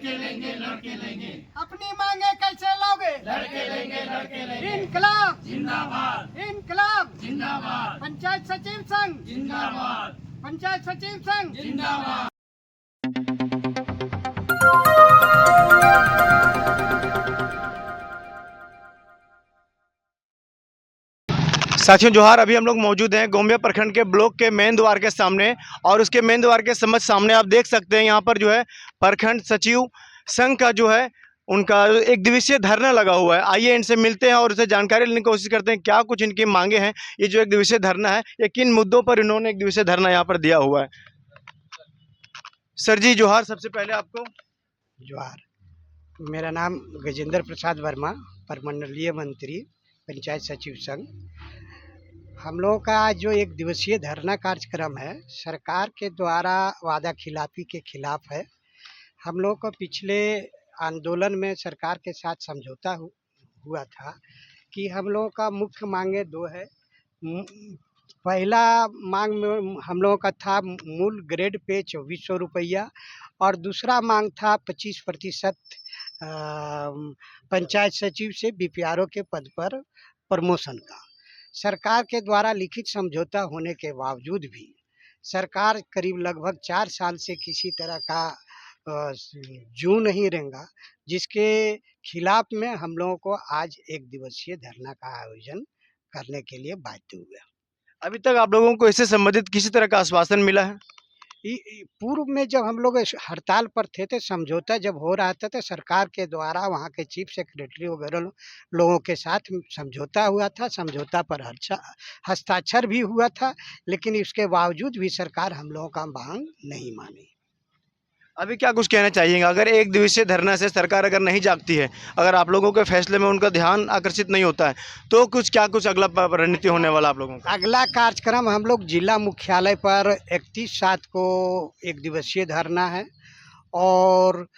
लड़के लेंगे लड़के लेंगे। अपनी मांगे कैसे लोगे? लड़के लेंगे लड़के लेंगे। इनकलाब जिंदाबाद इनकलाब। जिंदाबाद पंचायत सचिव संघ जिंदाबाद पंचायत सचिव संघ जिंदाबाद। साथियों जोहार। अभी हम लोग मौजूद हैं गोमिया प्रखंड के ब्लॉक के मेन द्वार के सामने, और उसके मेन द्वार के सामने आप देख सकते हैं यहाँ पर जो है प्रखंड सचिव संघ का जो है उनका एक दिवसीय धरना लगा हुआ है। आइए इनसे मिलते हैं और उससे जानकारी लेने की कोशिश करते हैं क्या कुछ इनकी मांगे हैं। ये जो एक दिवसीय धरना है, ये किन मुद्दों पर इन्होंने एक दिवसीय धरना यहाँ पर दिया हुआ है। सर जी जोहार। सबसे पहले आपको जोहार। मेरा नाम गजेंद्र प्रसाद वर्मा, प्रमंडलीय मंत्री पंचायत सचिव संघ। हम लोगों का जो एक दिवसीय धरना कार्यक्रम है, सरकार के द्वारा वादा खिलाफी के खिलाफ है। हम लोग को पिछले आंदोलन में सरकार के साथ समझौता हुआ था कि हम लोगों का मुख्य मांगे दो है। पहला मांग में हम लोगों का था मूल ग्रेड पे 2400 रुपया, और दूसरा मांग था 25% पंचायत सचिव से बीपीआरओ के पद पर प्रमोशन का। सरकार के द्वारा लिखित समझौता होने के बावजूद भी सरकार करीब लगभग 4 साल से किसी तरह का जू नहीं रहेगा, जिसके खिलाफ में हम लोगों को आज एक दिवसीय धरना का आयोजन करने के लिए बाध्य हुए। अभी तक आप लोगों को इससे संबंधित किसी तरह का आश्वासन मिला है? पूर्व में जब हम लोग हड़ताल पर थे तो समझौता जब हो रहा था तो सरकार के द्वारा वहाँ के चीफ सेक्रेटरी वगैरह लोगों के साथ समझौता हुआ था। समझौता पर हस्ताक्षर भी हुआ था, लेकिन इसके बावजूद भी सरकार हम लोगों का मांग नहीं मानी। अभी क्या कुछ कहना चाहिएगा? अगर एक दिवसीय धरना से सरकार अगर नहीं जागती है, अगर आप लोगों के फैसले में उनका ध्यान आकर्षित नहीं होता है, तो क्या कुछ अगला रणनीति होने वाला आप लोगों का? अगला कार्यक्रम हम लोग जिला मुख्यालय पर 31/7 को एक दिवसीय धरना है, और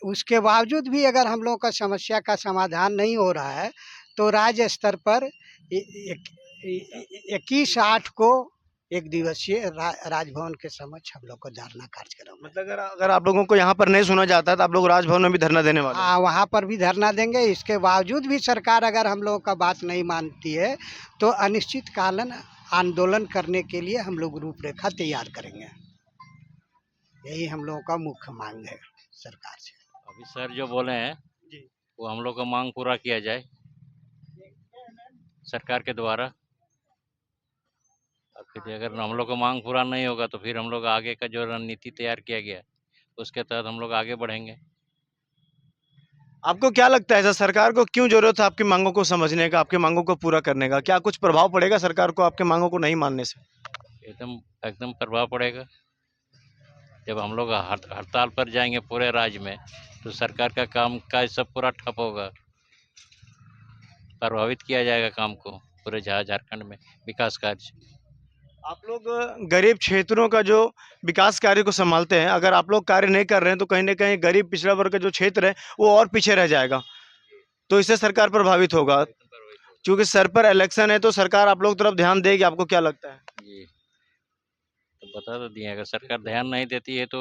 उसके बावजूद भी अगर हम लोग का समस्या का समाधान नहीं हो रहा है तो राज्य स्तर पर 21/8 को एक दिवसीय राजभवन के समक्ष हम लोग को धरना कार्यक्रम। मतलब अगर आप लोगों को यहाँ पर नहीं सुना जाता है तो आप लोग राजभवन में भी धरना देने वाले हैं? हाँ, वहाँ पर भी धरना देंगे। इसके बावजूद भी सरकार अगर हम लोगों का बात नहीं मानती है तो अनिश्चितकालीन आंदोलन करने के लिए हम लोग रूपरेखा तैयार करेंगे। यही हम लोगों का मुख्य मांग है सरकार से। अभी सर जो बोले हैं वो हम लोग का मांग पूरा किया जाए सरकार के द्वारा। फिर अगर हम लोग का मांग पूरा नहीं होगा तो फिर हम लोग आगे का जो रणनीति तैयार किया गया उसके तहत हम लोग आगे बढ़ेंगे। आपको क्या लगता है सर, सरकार को क्यों जरूरत है आपकी मांगों को समझने का, आपकी मांगों को पूरा करने का? क्या कुछ प्रभाव पड़ेगा सरकार को आपके मांगों को नहीं मानने से? एकदम प्रभाव पड़ेगा। जब हम लोग हड़ताल पर जाएंगे पूरे राज्य में तो सरकार का काम काज सब पूरा ठप होगा, प्रभावित किया जाएगा काम को पूरे झारखंड में विकास कार्य। आप लोग गरीब क्षेत्रों का जो विकास कार्य को संभालते हैं, अगर आप लोग कार्य नहीं कर रहे हैं तो कहीं ना कहीं गरीब पिछड़ा वर्ग का जो क्षेत्र है वो और पीछे रह जाएगा, तो इससे सरकार प्रभावित होगा। क्योंकि सर पर इलेक्शन है तो सरकार आप लोग तरफ ध्यान देगी। आपको क्या लगता है? जी तो बता तो दिए, अगर सरकार ध्यान नहीं देती है तो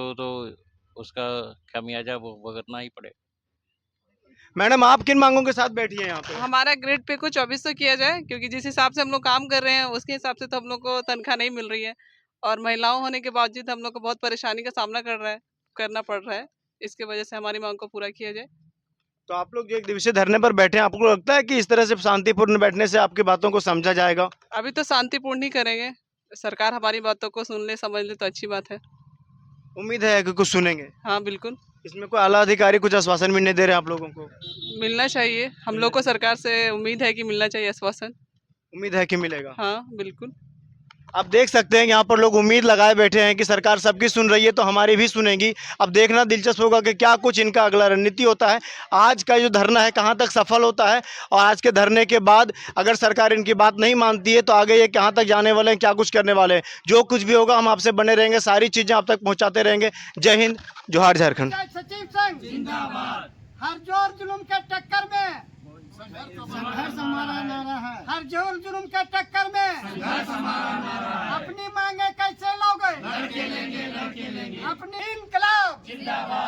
उसका खामियाजा वो भुगतना ही पड़ेगा। मैडम आप किन मांगों के साथ बैठी हैं यहाँ पे? हमारा ग्रेड पे को 2400 किया जाए, क्योंकि जिस हिसाब से हम लोग काम कर रहे हैं उसके हिसाब से तो हम लोग को तनख्वाह नहीं मिल रही है, और महिलाओं होने के बावजूद हम लोग को बहुत परेशानी का सामना करना पड़ रहा है। इसके वजह से हमारी मांग को पूरा किया जाए। तो आप लोग जो एक दिवसीय धरने पर बैठे हैं, आपको लगता है कि इस तरह से शांतिपूर्ण बैठने से आपकी बातों को समझा जाएगा? अभी तो शांतिपूर्ण ही करेंगे। सरकार हमारी बातों को सुन ले, समझ ले तो अच्छी बात है। उम्मीद है कि कुछ सुनेंगे? हाँ बिल्कुल। इसमें कोई आला अधिकारी कुछ आश्वासन भी नहीं दे रहे आप लोगों को? मिलना चाहिए, हम लोग को सरकार से उम्मीद है कि मिलना चाहिए आश्वासन। उम्मीद है कि मिलेगा? हाँ बिल्कुल। आप देख सकते हैं यहाँ पर लोग उम्मीद लगाए बैठे हैं कि सरकार सबकी सुन रही है तो हमारी भी सुनेगी। अब देखना दिलचस्प होगा कि क्या कुछ इनका अगला रणनीति होता है। आज का जो धरना है कहाँ तक सफल होता है, और आज के धरने के बाद अगर सरकार इनकी बात नहीं मानती है तो आगे ये कहाँ तक जाने वाले हैं, क्या कुछ करने वाले हैं। जो कुछ भी होगा हम आपसे बने रहेंगे, सारी चीज़ें आप तक पहुँचाते रहेंगे। जय हिंद, जोहार झारखंड। सचिव संघ जिंदाबाद। हर जोर जुल्म के टक्कर में संघर्ष हमारा नारा है। हर जोर जुल्म के टक्कर में संघर्ष हमारा नारा है। अपनी मांगे कैसे लोगे? लड़के लेंगे लड़के लेंगे। अपनी इनकलाब जिंदाबाद।